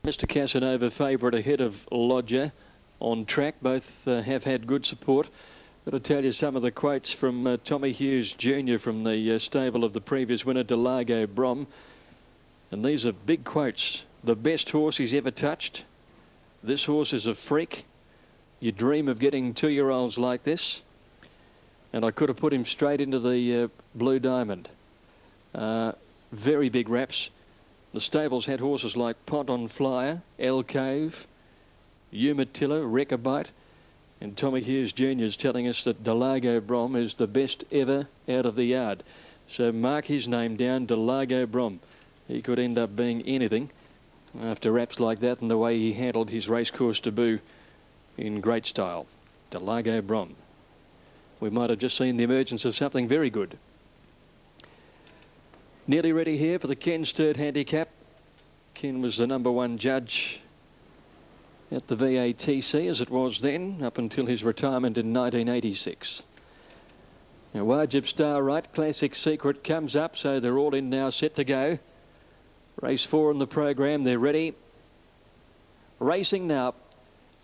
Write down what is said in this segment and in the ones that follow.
Mr. Casanova favourite ahead of Lodger on track. Both have had good support. Got to tell you some of the quotes from Tommy Hughes Jr. from the stable of the previous winner, Delago Brom. And these are big quotes. The best horse he's ever touched. This horse is a freak. You dream of getting 2-year-olds like this. And I could have put him straight into the Blue Diamond. Very big wraps. The stables had horses like Ponton Flyer, El Cave, Umatilla, Rechabite, and Tommy Hughes Jr. is telling us that Delago Brom is the best ever out of the yard. So mark his name down, Delago Brom. He could end up being anything after wraps like that and the way he handled his racecourse debut in great style. Delago Brom. We might have just seen the emergence of something very good. Nearly ready here for the Ken's third handicap. Ken was the #1 judge at the VATC as it was then, up until his retirement in 1986. Now Wajib Star right, Classic Secret comes up, so they're all in now, set to go. Race 4 in the program, they're ready. Racing now.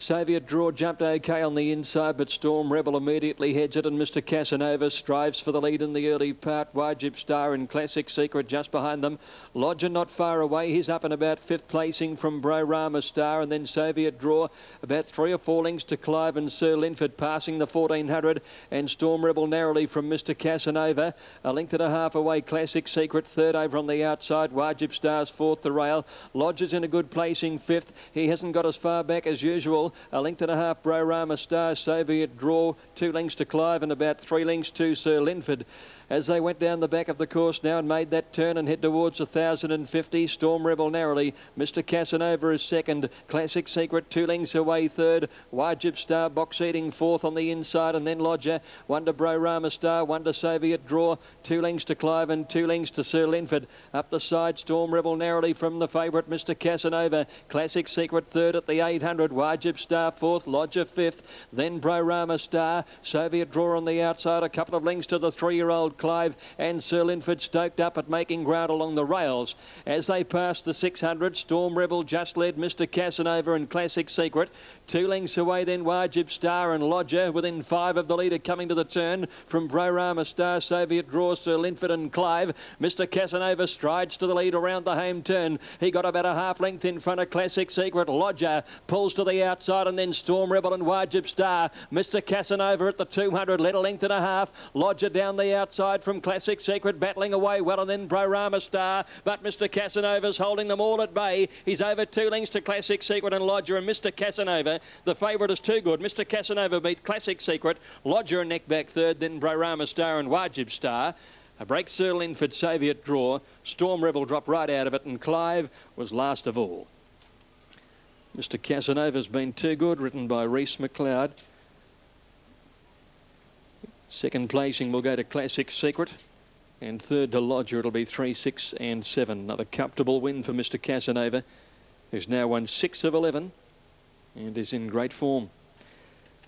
Saviour Draw jumped okay on the inside, but Storm Rebel immediately heads it, and Mr. Casanova strives for the lead in the early part. Wajib Star and Classic Secret just behind them. Lodger not far away. He's up and about 5th placing from Bro Rama Star, and then Saviour Draw about 3 or 4 lengths to Clive and Sir Linford passing the 1400, and Storm Rebel narrowly from Mr. Casanova. A length and a half away. Classic Secret third over on the outside. Wajib Star's 4th the rail. Lodger's in a good placing 5th. He hasn't got as far back as usual. A length and a half, Bro Rama Star, Saviour Draw, 2 lengths to Clive and about 3 lengths to Sir Linford. As they went down the back of the course now and made that turn and head towards 1,050, Storm Rebel narrowly. Mr. Casanova is second. Classic Secret 2 lengths away third. Wajib Star box eating 4th on the inside, and then Lodger. 1 to Bro Rama Star, 1 to Saviour Draw, 2 lengths to Clive and 2 lengths to Sir Linford. Up the side, Storm Rebel narrowly from the favourite, Mr. Casanova. Classic Secret third at the 800. Wajib Star 4th, Lodger 5th. Then Bro Rama Star. Saviour Draw on the outside, a couple of lengths to the 3-year-old Clive, and Sir Linford stoked up at making ground along the rails. As they passed the 600, Storm Rebel just led Mr. Casanova and Classic Secret. 2 lengths away then Wajib Star and Lodger within 5 of the leader coming to the turn from Bro Rama Star, Saviour Draw, Sir Linford and Clive. Mr. Casanova strides to the lead around the home turn. He got about a half length in front of Classic Secret. Lodger pulls to the outside, and then Storm Rebel and Wajib Star. Mr. Casanova at the 200 led a length and a half. Lodger down the outside from Classic Secret battling away well, and then Bro Rama Star, but Mr. Casanova's holding them all at bay. He's over 2 lengths to Classic Secret and Lodger, and Mr. Casanova, the favourite, is too good. Mr. Casanova beat Classic Secret. Lodger and neck back third, then Bro Rama Star and Wajib Star. A break Sir Linford, Saviour Draw. Storm Rebel dropped right out of it, and Clive was last of all. Mr. Casanova's been too good, written by Reese McLeod. Second placing will go to Classic Secret, and third to Lodger. It'll be 3, 6 and 7. Another comfortable win for Mr. Casanova, who's now won 6 of 11 and is in great form.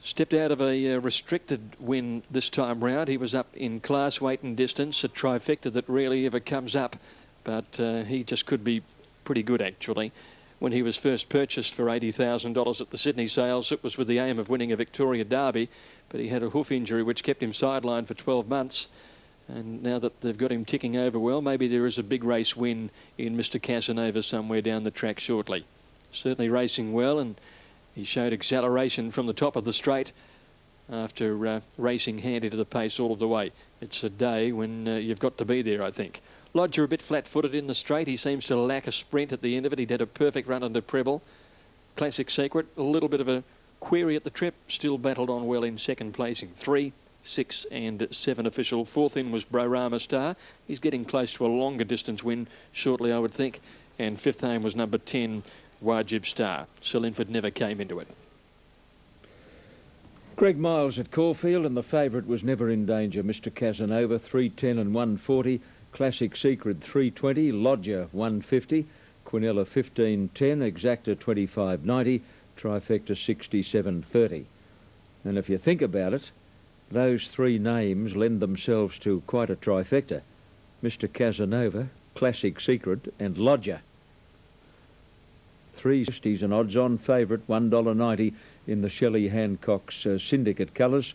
Stepped out of a restricted win this time round. He was up in class, weight and distance, a trifecta that rarely ever comes up, but he just could be pretty good actually. When he was first purchased for $80,000 at the Sydney sales, it was with the aim of winning a Victoria Derby, but he had a hoof injury which kept him sidelined for 12 months. And now that they've got him ticking over well, maybe there is a big race win in Mr. Casanova somewhere down the track shortly. Certainly racing well, and he showed acceleration from the top of the straight after racing handy to the pace all of the way. It's a day when you've got to be there, I think. Lodger a bit flat-footed in the straight. He seems to lack a sprint at the end of it. He'd had a perfect run under Preble. Classic Secret, a little bit of a query at the trip, still battled on well in second placing. 3, 6 and 7 official. 4th in was Bro Rama Star. He's getting close to a longer distance win shortly, I would think. And 5th aim was number 10, Wajib Star. Sir Linford never came into it. Greg Miles at Caulfield, and the favourite was never in danger. Mr. Casanova, 310 and 140. Classic Secret, 320. Lodger, 150. Quinella, 1510. Exacta, 2590. Trifecta, 6730. And if you think about it, those 3 names lend themselves to quite a trifecta. Mr. Casanova, Classic Secret and Lodger. 360s and odds-on favourite, $1.90 in the Shelley Hancock's Syndicate colours.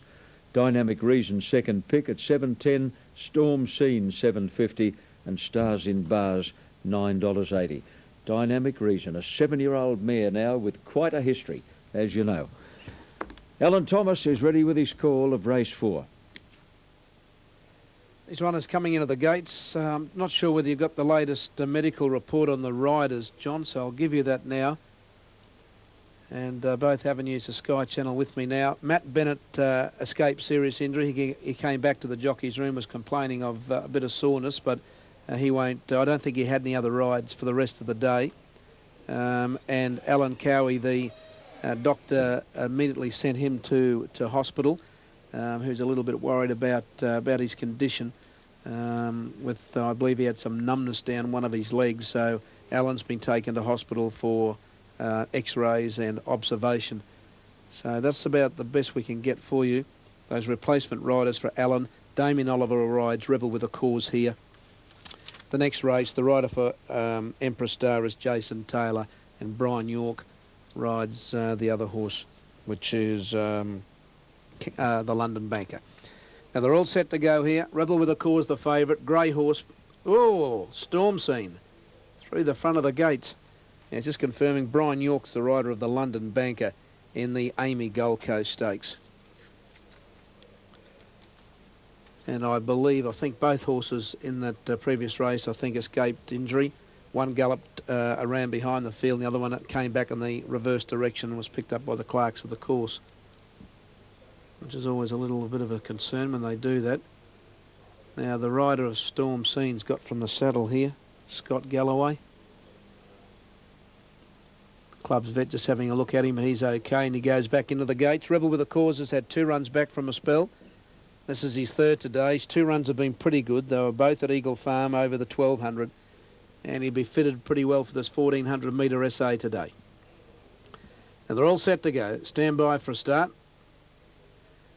Dynamic Reason second pick at $7.10, Storm Scene $7.50 and Stars in Bars $9.80. Dynamic Reason, a 7-year-old mare now with quite a history, as you know. Alan Thomas is ready with his call of race 4. These runners coming into the gates. Not sure whether you've got the latest medical report on the riders, John, so I'll give you that now. And both avenues of Sky Channel with me now. Matt Bennett escaped serious injury. He came back to the jockey's room, was complaining of a bit of soreness, but he won't. I don't think he had any other rides for the rest of the day. And Alan Cowie, the doctor, immediately sent him to hospital. Who's a little bit worried about his condition. I believe he had some numbness down one of his legs, so Alan's been taken to hospital for x-rays and observation. So that's about the best we can get for you. Those replacement riders for Alan. Damien Oliver rides Rebel with a Cause here. The next race, the rider for Emperor Star is Jason Taylor, and Brian York rides the other horse, which is the London Banker. Now they're all set to go here. Rebel with a Cause, the favourite. Grey horse. Oh, Storm Scene through the front of the gates. Now just confirming Brian York's the rider of the London Banker in the Amy Gold Coast Stakes. And I think both horses in that previous race, escaped injury. One galloped around behind the field, and the other one came back in the reverse direction and was picked up by the clerks of the course, which is always a little bit of a concern when they do that. Now the rider of Storm Scene's got from the saddle here, Scott Galloway. Club's vet just having a look at him, but he's okay, and he goes back into the gates. Rebel with a Cause has had 2 runs back from a spell. This is his 3rd today. His 2 runs have been pretty good. They were both at Eagle Farm over the 1200, and he'll be fitted pretty well for this 1400 metre SA today. Now they're all set to go. Stand by for a start.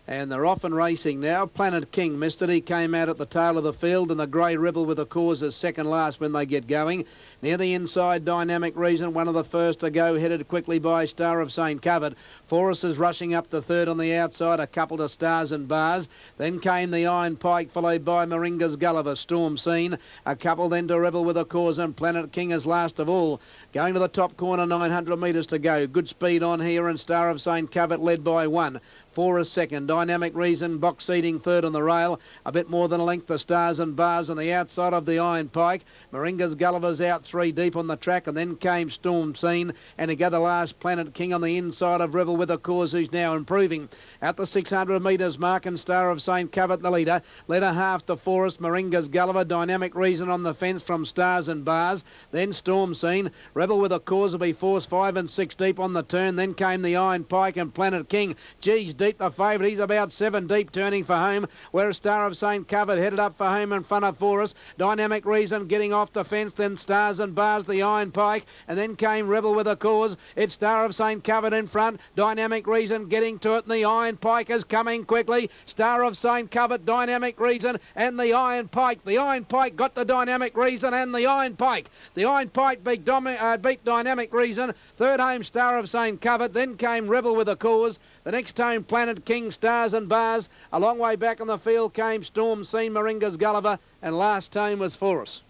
And they're off and racing now. Planet King missed it. He came out at the tail of the field, and the Grey Rebel with a Cause is second last when they get going. Near the inside, Dynamic Reason, one of the first to go, headed quickly by Star of St. Covered. Forrest is rushing up the third on the outside, a couple to Stars and Bars. Then came the Iron Pike, followed by Moringa's Gulliver, Storm Scene. A couple then to Rebel with a Cause, and Planet King is last of all. Going to the top corner, 900 metres to go. Good speed on here, and Star of St. Covered led by 1. Forrest second. Dynamic Reason, box seating third on the rail. A bit more than a length, the Stars and Bars on the outside of the Iron Pike. Moringa's Gulliver's out 3 deep on the track, and then came Storm Scene, and together last Planet King on the inside of Rebel with a Cause, who's now improving. At the 600 metres mark, and Star of St. Covered the leader. Led a half to Forrest, Moringa's Gulliver, Dynamic Reason on the fence from Stars and Bars. Then Storm Scene. Rebel with a Cause will be forced 5 and 6 deep on the turn. Then came the Iron Pike and Planet King. Geez, deep the favourite. He's about 7 deep, turning for home, where Star of St. Covered headed up for home in front of Forrest. Dynamic Reason getting off the fence, then Stars and Bars, the Iron Pike, and then came Rebel with a Cause. It's Star of St. Covered in front. Dynamic Reason getting to it, and the Iron Pike is coming quickly. Star of St. Covered, Dynamic Reason, and the Iron Pike. The Iron Pike got the Dynamic Reason, and the Iron Pike. The Iron Pike beat Dynamic Reason. Third home, Star of St. Covered. Then came Rebel with a Cause. The next home, Planet King, Stars and Bars. A long way back on the field came Storm Scene, Moringa's Gulliver, and last home was Forrest.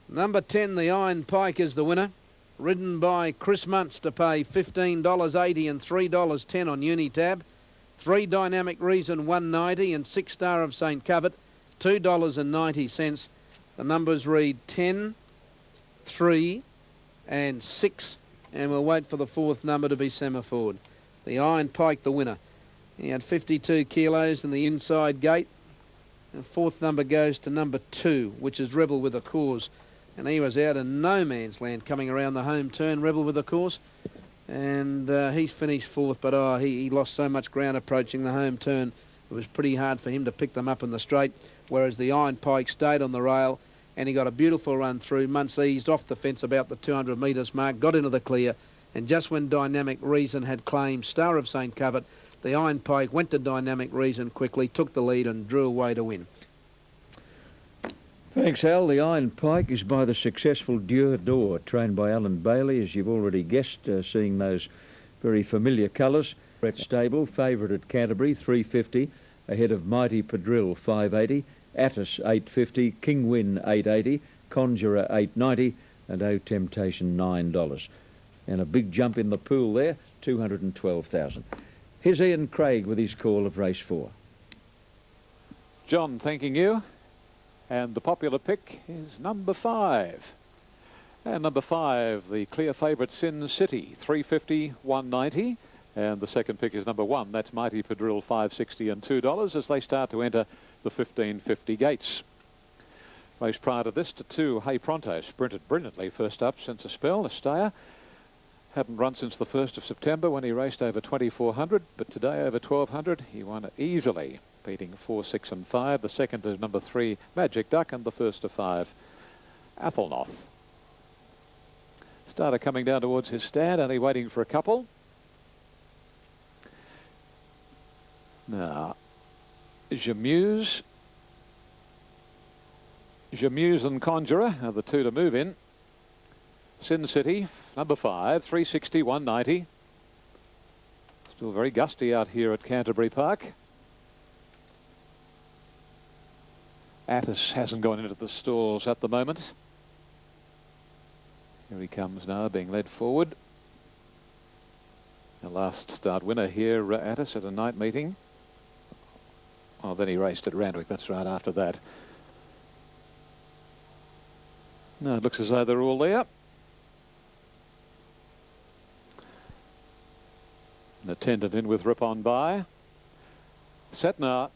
Number 10, the Iron Pike, is the winner. Ridden by Chris Muntz to pay $15.80 and $3.10 on Unitab. 3 Dynamic Reason, $1.90, and 6 Star of St. Covered, $2.90. The numbers read 10, 3 and 6, and we'll wait for the 4th number to be semaphored. The Iron Pike, the winner. He had 52 kilos in the inside gate. And 4th number goes to number 2, which is Rebel with a Cause. And he was out in no man's land coming around the home turn, Rebel with a Cause. And he's finished 4th, but he lost so much ground approaching the home turn. It was pretty hard for him to pick them up in the straight, whereas the Iron Pike stayed on the rail, and he got a beautiful run through. Muntz eased off the fence about the 200 metres mark, got into the clear, and just when Dynamic Reason had claimed Star of St. Covered, the Iron Pike went to Dynamic Reason quickly, took the lead and drew away to win. Thanks, Al. The Iron Pike is by the successful Dure Door, trained by Alan Bailey, as you've already guessed, seeing those very familiar colours. Brett Stable, favourite at Canterbury, 350, ahead of Mighty Padril, 580, Attis, 850, King Win, 880, Conjurer, 890, and O Temptation, $9. And a big jump in the pool there, 212,000. Here's Ian Craig with his call of race 4. John, thanking you. And the popular pick is number 5. And number 5, the clear favourite Sin City, 350, 190. And the second pick is number 1. That's Mighty Padril, 560 and $2 as they start to enter the 1550 gates. Race prior to this to 2, Hey Pronto, sprinted brilliantly first up since a spell. Estaya hadn't run since the 1st of September when he raced over 2400, but today over 1200 he won easily, beating 4, 6 and 5. The second is number 3, Magic Duck, and the first of 5, Athelnoth. Starter coming down towards his stand, only waiting for a couple. Now, Jamuse and Conjurer are the two to move in. Sin City, number 5, 360, 190. Still very gusty out here at Canterbury Park. Attis hasn't gone into the stalls at the moment. Here he comes now, being led forward. The last start winner here, Attis, at a night meeting. Oh, then he raced at Randwick, that's right, after that. No, it looks as though they're all there. An attendant in with Rip On By. Set now.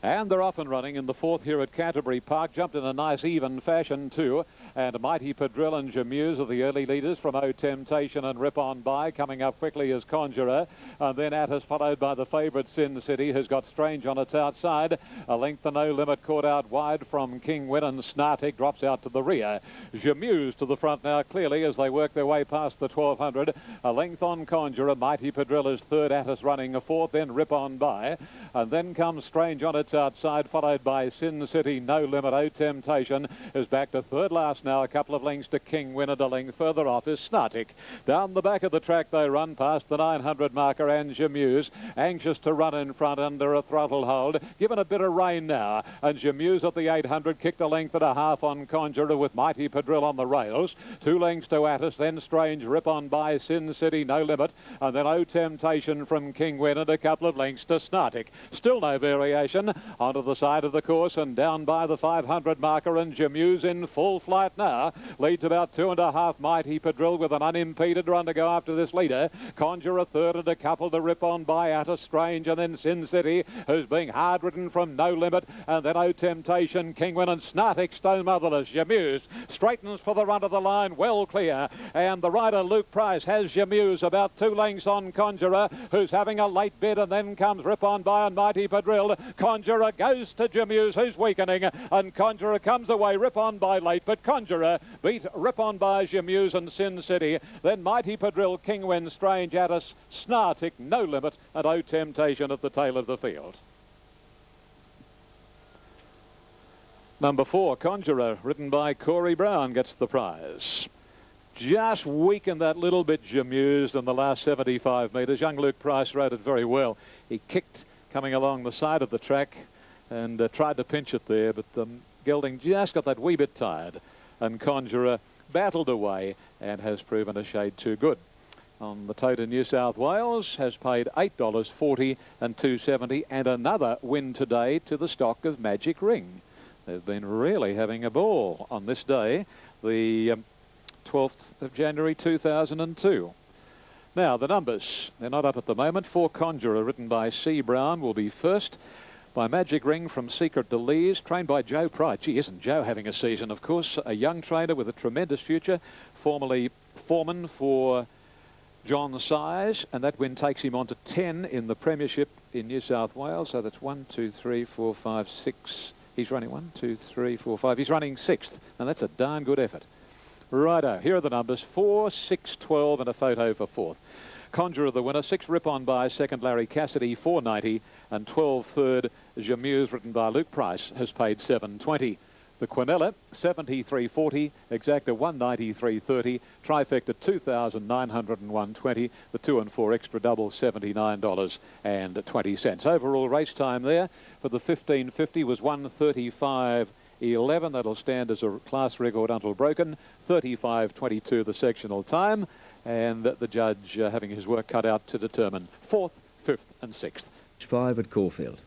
And they're off and running in the 4th here at Canterbury Park. Jumped in a nice even fashion too. And Mighty Padril and Jamuse are the early leaders from O Temptation and Rip On By. Coming up quickly as Conjurer. And then Attis, followed by the favourite Sin City, who's got Strange on its outside. A length to No Limit caught out wide from King Win, and Snartic drops out to the rear. Jamuse to the front now clearly as they work their way past the 1200. A length on Conjurer. Mighty Padril is 3rd, Attis running a 4th, then Rip On By. And then comes Strange on its outside, followed by Sin City. No Limit. O Temptation is back to 3rd last now, a couple of lengths to King Win, and a length further off is Snartic. Down the back of the track they run past the 900 marker and Jamuse, anxious to run in front under a throttle hold, given a bit of rain now, and Jamuse at the 800 kicked a length and a half on Conjurer with Mighty Padril on the rails. 2 lengths to Attis, then Strange, Rip On By, Sin City, No Limit, and then O Temptation from King Win, and a couple of lengths to Snartic. Still no variation. Onto the side of the course and down by the 500 marker, and Jamuse in full flight now. Leads about 2.5. Mighty Padril with an unimpeded run to go after this leader. Conjurer 3rd and a couple to Rip On By, Attis, Strange, and then Sin City, who's being hard ridden from No Limit, and then O Temptation, King Win, and Snartic, Stone Motherless. Jamuse straightens for the run of the line, well clear, and the rider Luke Price has Jamuse about 2 lengths on Conjurer, who's having a late bid, and then comes Rip On By and Mighty Padril. Conjurer goes to Jamuse, who's weakening, and Conjurer comes away. Rip On By late, but Conjurer beat Rip On By, Jamuse, and Sin City. Then Mighty Padril, King Win, Strange, Attis, Snartic, No Limit, and O Temptation at the tail of the field. Number 4, Conjurer, ridden by Corey Brown, gets the prize. Just weakened that little bit, Jamuse, in the last 75 metres. Young Luke Price rode it very well. He kicked coming along the side of the track and tried to pinch it there, but Gelding just got that wee bit tired, and Conjurer battled away and has proven a shade too good. On the tote in New South Wales has paid $8.40 and $2.70, and another win today to the stock of Magic Ring. They've been really having a ball on this day, the 12th of January 2002. Now, the numbers, they're not up at the moment. 4, Conjurer, written by C. Brown, will be first. By Magic Ring from Secret Delise, trained by Joe Price. Gee, isn't Joe having a season, of course? A young trainer with a tremendous future, formerly foreman for John Size, and that win takes him on to 10 in the Premiership in New South Wales. So that's 1, 2, 3, 4, 5, 6. He's running 1, 2, 3, 4, 5. He's running 6th, and that's a darn good effort. Righto, here are the numbers: 4, 6, 12, and a photo for 4th. Conjurer the winner, 6 Rip On By, 2nd Larry Cassidy, 4.90, and 12 third Jamuse, written by Luke Price, has paid 7.20. The Quinella, 73.40, Exacta 193.30, Trifecta 2,901.20, the 2 and 4 extra double $79.20. Overall race time there for the 1550 was 1:35.11. That'll stand as a class record until broken. 35.22 the sectional time, and the judge having his work cut out to determine 4th, 5th and 6th. 5 at Caulfield.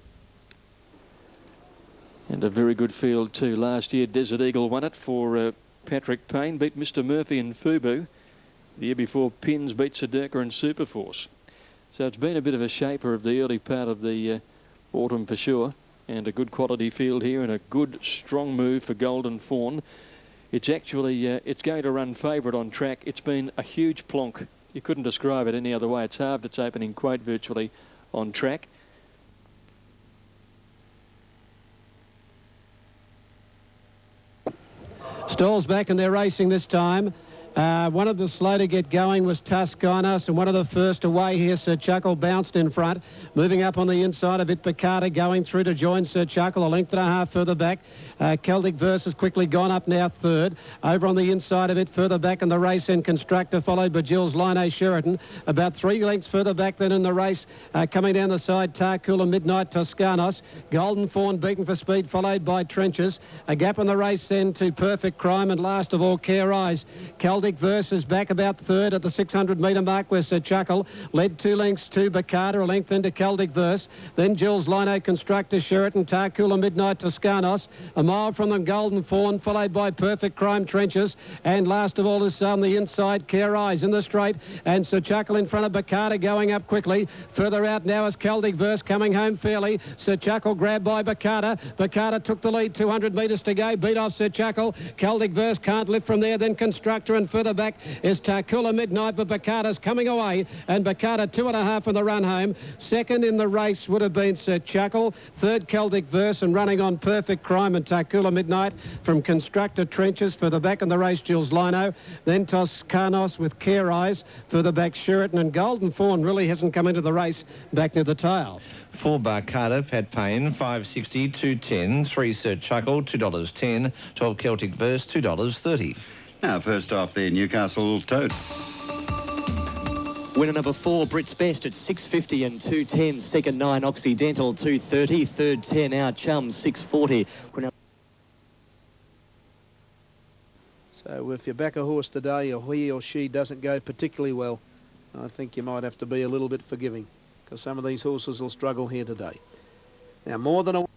And a very good field too. Last year Desert Eagle won it for Patrick Payne, beat Mr Murphy and Fubu. The year before Pins beat Sedurka and Superforce. So it's been a bit of a shaper of the early part of the autumn for sure. And a good quality field here and a good strong move for Golden Fawn. It's actually, it's going to run favourite on track. It's been a huge plonk. You couldn't describe it any other way. It's halved its opening quote virtually on track. Stalls back and they're racing this time. One of the slow to get going was Tuscanos, and one of the first away here, Sir Chuckle, bounced in front. Moving up on the inside a bit, Picard going through to join Sir Chuckle, a length and a half further back. Celtic Verse has quickly gone up now third. Over on the inside a bit further back in the race, and Constructor followed by Jill's Line Sheraton. About 3 lengths further back than in the race, coming down the side, Tarkula Midnight Toscanos. Golden Fawn beaten for speed, followed by Trenches. A gap in the race then to Perfect Crime, and last of all, Care Eyes. Celtic Verse is back about third at the 600-metre mark, where Sir Chuckle led 2 lengths to Bacata, a length into Celtic Verse. Then Jill's Lino Constructor, Sheraton, Tarkula Midnight Toscanos. A mile from them, Golden Fawn, followed by Perfect Crime, Trenches. And last of all is on the inside, Care Eyes in the straight. And Sir Chuckle in front of Bacata going up quickly. Further out now is Celtic Verse coming home fairly. Sir Chuckle grabbed by Bacata. Bacata took the lead, 200 metres to go. Beat off Sir Chuckle. Celtic Verse can't lift from there. Then Constructor, and further back is Tarkula Midnight, but Bacata's coming away, and Bacata 2.5 in the run home. Second in the race would have been Sir Chuckle, third Celtic Verse, and running on Perfect Crime and Tarkula Midnight from Constructor, Trenches. Further back in the race, Jill's Lino, then Toscanos with Care Eyes. Further back, Sheraton, and Golden Fawn really hasn't come into the race back near the tail. 4 Bacata, Pat Payne, 5.60, 2.10, 3 Sir Chuckle, $2.10, 12 Celtic Verse, $2.30. Now, first off, the Newcastle Toad. Winner number 4, Brits Best at 6.50 and 2.10. Second 9, Occidental 2.30. Third 10, Our Chum 6.40. So if you back a horse today, or he or she doesn't go particularly well, I think you might have to be a little bit forgiving, because some of these horses will struggle here today. Now, more than a...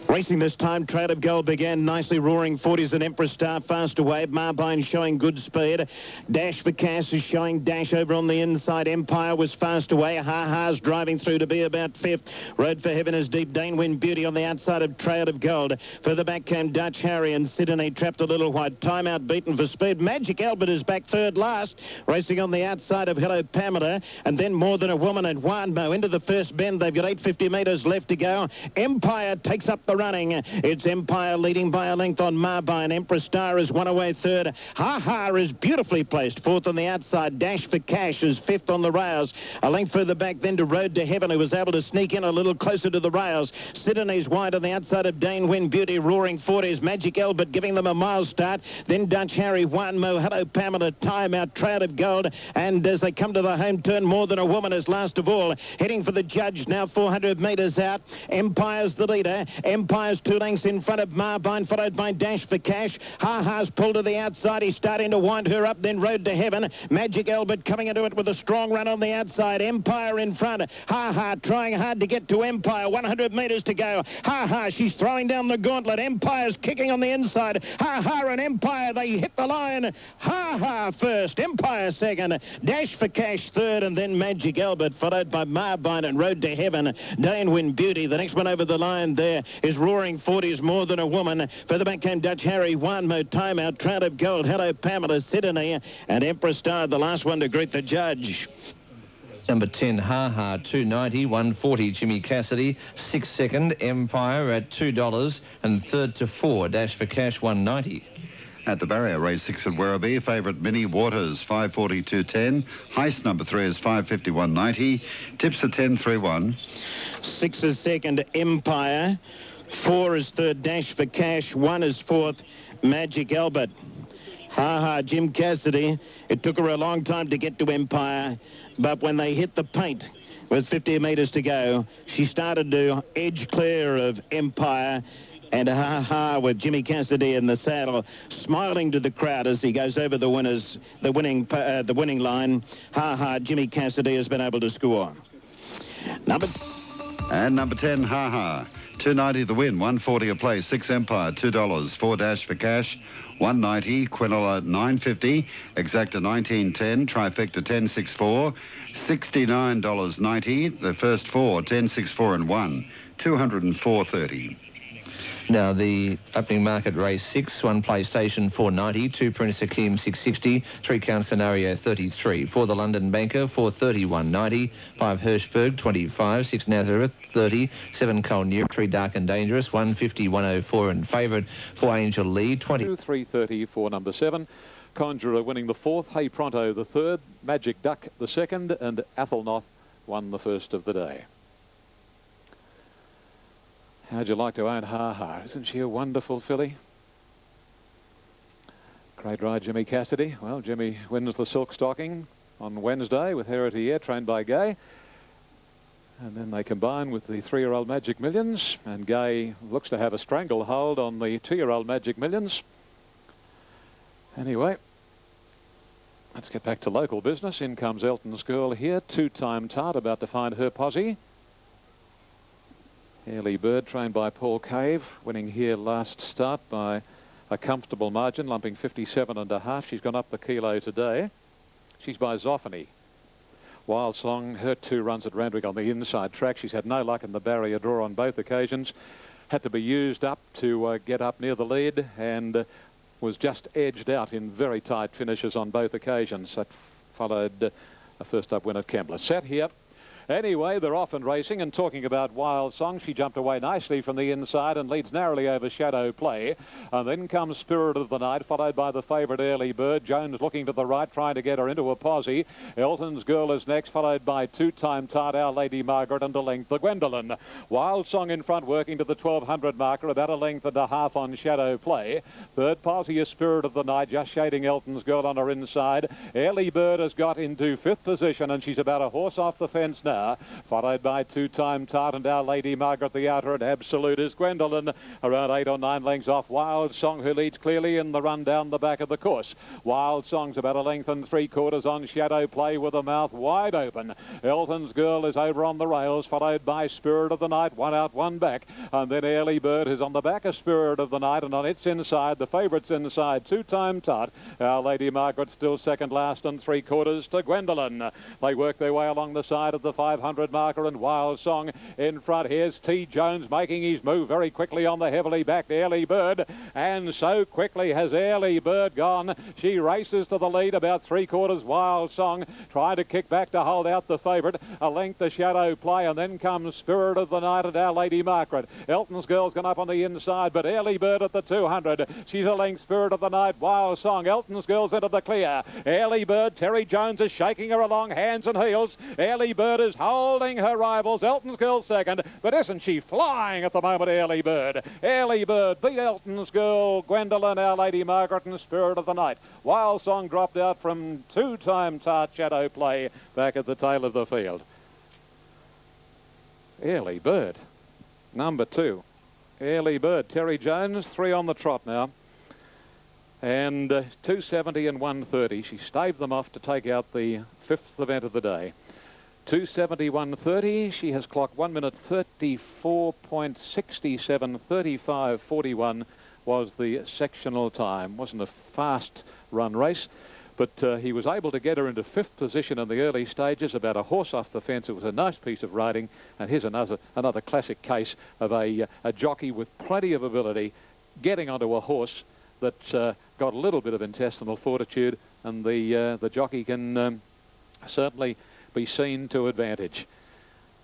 Racing this time, Trade of Gold began nicely, roaring 40s and Empress Star fast away. Marbine showing good speed. Dash for Cass is showing dash over on the inside. Empire was fast away. Ha-Ha's driving through to be about 5th. Road for Heaven is deep. Dane Win Beauty on the outside of Trade of Gold. Further back came Dutch Harry and Sydney trapped a little wide. Time out beaten for speed. Magic Albert is back third last. Racing on the outside of Hello Pamela. And then More Than a Woman and Wanmo into the first bend. They've got 850 metres left to go. Empire takes up the running. It's Empire leading by a length on Marbine. Empress Star is one away third. Ha-Ha is beautifully placed fourth on the outside. Dash for Cash is 5th on the rails. A length further back then to Road to Heaven, who was able to sneak in a little closer to the rails. Sydney's wide on the outside of Dane Win Beauty, roaring 40s. Magic Albert giving them a mile start. Then Dutch Harry, Wanmo, Hello Pamela, Time Out, Trout of Gold. And as they come to the home turn, More Than a Woman is last of all. Heading for the judge now, 400 metres out. Empire's the leader. Empire's 2 lengths in front of Marbine, followed by Dash for Cash. Ha-Ha's pulled to the outside. He's starting to wind her up, then Road to Heaven. Magic Albert coming into it with a strong run on the outside. Empire in front. Ha-Ha trying hard to get to Empire. 100 metres to go. Ha-Ha, she's throwing down the gauntlet. Empire's kicking on the inside. Ha-Ha and Empire, they hit the line. Ha-Ha first. Empire second. Dash for Cash third, and then Magic Albert, followed by Marbine and Road to Heaven. Dane Win Beauty, the next one over the line there is roaring 40s, More Than a Woman. Further back came Dutch Harry, Wanmo, Time Out, Trout of Gold, Hello Pamela, Sydney, and Empress Star, the last one to greet the judge. Number 10, Ha Ha, 290, 140, Jimmy Cassidy. 6th second, Empire at $2. And 3rd to 4, Dash for Cash, 190. At the barrier, race 6 at Werribee, favourite Minnie Waters, 542.10. Heist number 3 is 551.90. Tips at 10.31. 6 is second, Empire. 4 is third, Dash for Cash. 1 is fourth, Magic Albert. Ha Ha, Jim Cassidy. It took her a long time to get to Empire, but when they hit the paint with 50 metres to go, she started to edge clear of Empire. And Ha Ha with Jimmy Cassidy in the saddle, smiling to the crowd as he goes over the winning line. Ha Ha, Jimmy Cassidy has been able to score. Number 10, Ha Ha. 290 the win, 140 a play, 6 Empire, $2, 4 Dash for Cash, 190, Quinola 950, Exacta 1910, Trifecta 1064, $69.90, the first 4, 1064 and 1, 204.30. Now, the opening market race 6, 1 PlayStation 490, 2 Prince Hakeem 660, 3 Count Scenario 33, 4 The London Banker 431.90, 5 Hirschberg 25, 6 Nazareth 30, 7 Colnear, 3 Dark and Dangerous 150, 104 and favourite 4 Angel Lee 20. 330 for number 7. Conjurer winning the 4th, Hey Pronto the 3rd, Magic Duck the 2nd, and Athelnoth won the 1st of the day. How'd you like to own Ha Ha? Isn't she a wonderful filly? Great ride, Jimmy Cassidy. Well, Jimmy wins the Silk Stocking on Wednesday with Heretier, trained by Gay. And then they combine with the 3-year-old Magic Millions, and Gay looks to have a stranglehold on the 2-year-old Magic Millions. Anyway, let's get back to local business. In comes Elton's Girl here, 2-time Tart, about to find her posse. Early Bird, trained by Paul Cave, winning here last start by a comfortable margin, lumping 57.5. She's gone up the kilo today. She's by Zoffany. Wild Song, her 2 runs at Randwick on the inside track. She's had no luck in the barrier draw on both occasions. Had to be used up to get up near the lead, and was just edged out in very tight finishes on both occasions. That followed a first up win at Kembla. Set here. Anyway, they're off and racing, and talking about Wild Song, she jumped away nicely from the inside and leads narrowly over Shadow Play. And then comes Spirit of the Night, followed by the favourite Early Bird. Jones looking to the right, trying to get her into a posse. Elton's Girl is next, followed by 2-time Tart, Our Lady Margaret, and a length the Gwendolyn. Wild Song in front, working to the 1200 marker, about a length and a half on Shadow Play. Third posse is Spirit of the Night, just shading Elton's Girl on her inside. Early Bird has got into 5th position, and she's about a horse off the fence now. Followed by 2-time Tart and Our Lady Margaret. The outer and absolute is Gwendolyn, around 8 or 9 lengths off Wild Song, who leads clearly in the run down the back of the course. Wild Song's about a length and 3/4 on Shadow Play with a mouth wide open. Elton's Girl is over on the rails, followed by Spirit of the Night, 1 out, 1 back. And then Early Bird is on the back of Spirit of the Night, and on its inside, the favourites inside, 2-time Tart. Our Lady Margaret still second last and 3/4 to Gwendolyn. They work their way along the side of the 500 marker, and Wild Song in front. Here's T. Jones making his move very quickly on the heavily backed Early Bird, and so quickly has Early Bird gone. She races to the lead, about 3/4. Wild Song trying to kick back to hold out the favourite. A length the Shadow Play, and then comes Spirit of the Night and Our Lady Margaret. Elton's Girl's gone up on the inside, but Early Bird at the 200. She's a length Spirit of the Night, Wild Song. Elton's Girl's into the clear. Early Bird, Terry Jones is shaking her along, hands and heels. Early Bird is holding her rivals. Elton's Girl second, but isn't she flying at the moment, Early Bird? Early Bird beat Elton's Girl, Gwendolyn, Our Lady Margaret, and Spirit of the Night. Wild Song dropped out from 2-time Tart, Shadow Play, back at the tail of the field. Early Bird, number 2. Early Bird, Terry Jones, 3 on the trot now. And 270 and 130. She staved them off to take out the 5th event of the day. 271.30. She has clocked 1 minute 34.67. 35.41 was the sectional time. Wasn't a fast run race, but he was able to get her into 5th position in the early stages, about a horse off the fence. It was a nice piece of riding, and here's another classic case of a jockey with plenty of ability getting onto a horse that's got a little bit of intestinal fortitude, and the jockey can certainly be seen to advantage.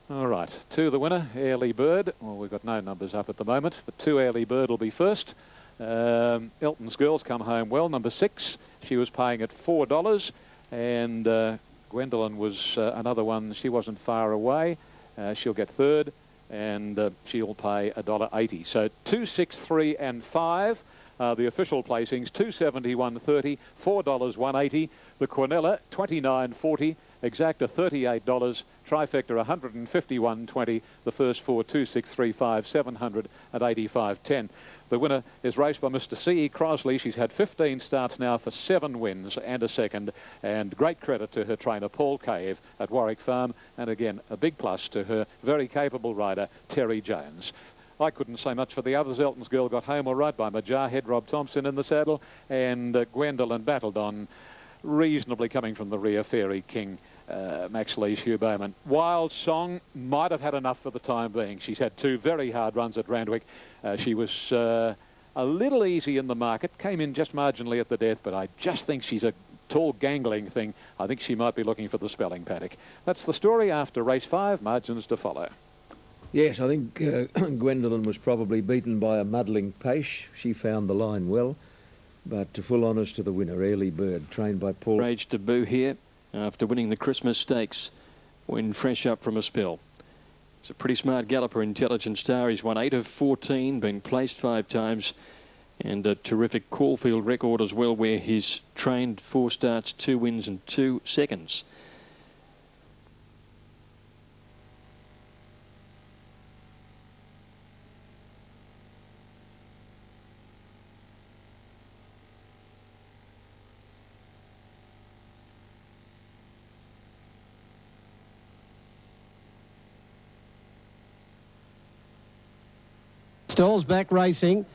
All right, to the winner, Early Bird. Well, we've got no numbers up at the moment, but 2 Early Bird will be first. Elton's Girls come home well, number 6. She was paying at $4, and Gwendolyn was another one. She wasn't far away. She'll get third, and she'll pay $1.80. So 2, 6, 3 and 5 are the official placings. $2.70, $1.30, $4, $1.80. The Quinella, $29.40. Exacta, $38. Trifecta, $151.20. The first 4, 2, 6, 3, 5, $785.10. The winner is raced by Mr. C.E. Crosley. She's had 15 starts now for 7 wins and a second. And great credit to her trainer, Paul Cave, at Warwick Farm. And again, a big plus to her very capable rider, Terry Jones. I couldn't say much for the others. Elton's Girl got home all right by Majarhead, Rob Thompson in the saddle. And Gwendolyn battled on, reasonably coming from the rear, Fairy King, Max Lee's Hugh Bowman. Wild Song might have had enough for the time being. She's had 2 very hard runs at Randwick. She was a little easy in the market, came in just marginally at the death, but I just think she's a tall, gangling thing. I think she might be looking for the spelling paddock. That's the story after race 5, margins to follow. Yes, I think Gwendolyn was probably beaten by a muddling pace. She found the line well, but to full honours to the winner, Early Bird, trained by Paul. Rage debut here after winning the Christmas Stakes when fresh up from a spell. It's a pretty smart galloper, Intelligent Star. He's won 8 of 14, been placed 5 times, and a terrific Caulfield record as well, where he's trained 4 starts, 2 wins and 2 seconds. Stalls back racing.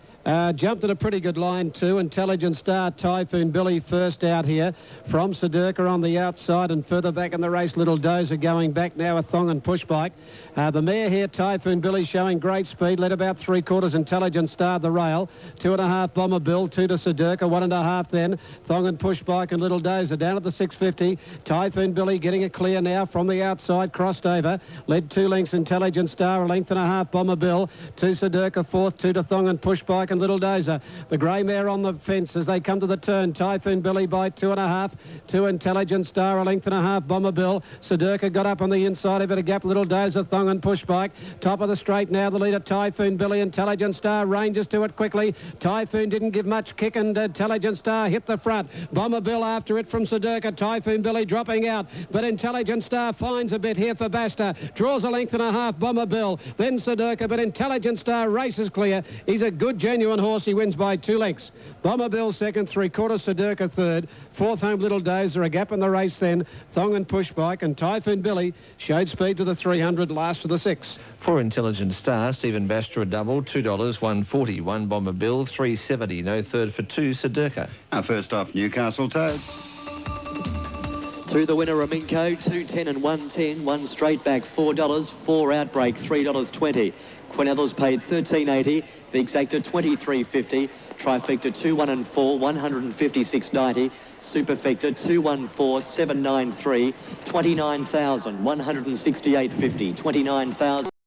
Jumped at a pretty good line too. Intelligent Star, Typhoon Billy first out here from Sedurka on the outside, and further back in the race, Little Dozer going back now, a thong and push bike. The mare here, Typhoon Billy, showing great speed, led about 3/4. Intelligent Star the rail, 2.5 Bomber Bill, 2 to Sedurka, 1.5 then thong and push bike and Little Dozer down at the 650. Typhoon Billy getting it clear now from the outside, crossed over, led 2 lengths. Intelligent Star, 1.5 Bomber Bill, 2 Sedurka, 4th, 2 to thong and push bike and Little Dozer. The grey mare on the fence as they come to the turn. Typhoon Billy by 2.5. 2 Intelligent Star, 1.5 Bomber Bill. Sedurka got up on the inside, a bit of gap. Little Dozer, thong and push bike. Top of the straight now, the leader Typhoon Billy. Intelligent Star ranges to it quickly. Typhoon didn't give much kick, and Intelligent Star hit the front. Bomber Bill after it from Sedurka. Typhoon Billy dropping out, but Intelligent Star finds a bit here for Basta. Draws a 1.5 Bomber Bill. Then Sedurka, but Intelligent Star races clear. He's a good, genuine horse. He wins by 2 lengths. Bomber Bill second, 3/4 Sedurka third. 4th home Little Dozer, a gap in the race then. Thong and push bike, and Typhoon Billy showed speed to the 300, last to the 6. For Intelligent Star, Stephen Bastra a double, $2, $1.40. 1 Bomber Bill, $3.70. No third for 2 Sedurka. First off, Newcastle Toads. To the winner, Raminko, 2.10 and 1.10. 1 straight back, $4. 4 outbreak, $3.20. Quinella's paid $13.80. The Exacta, $23.50. Trifecta, 2, 1 and 4, $156.90. Superfecta, 2, 1, 4, $793. $29,168.50. $29,000.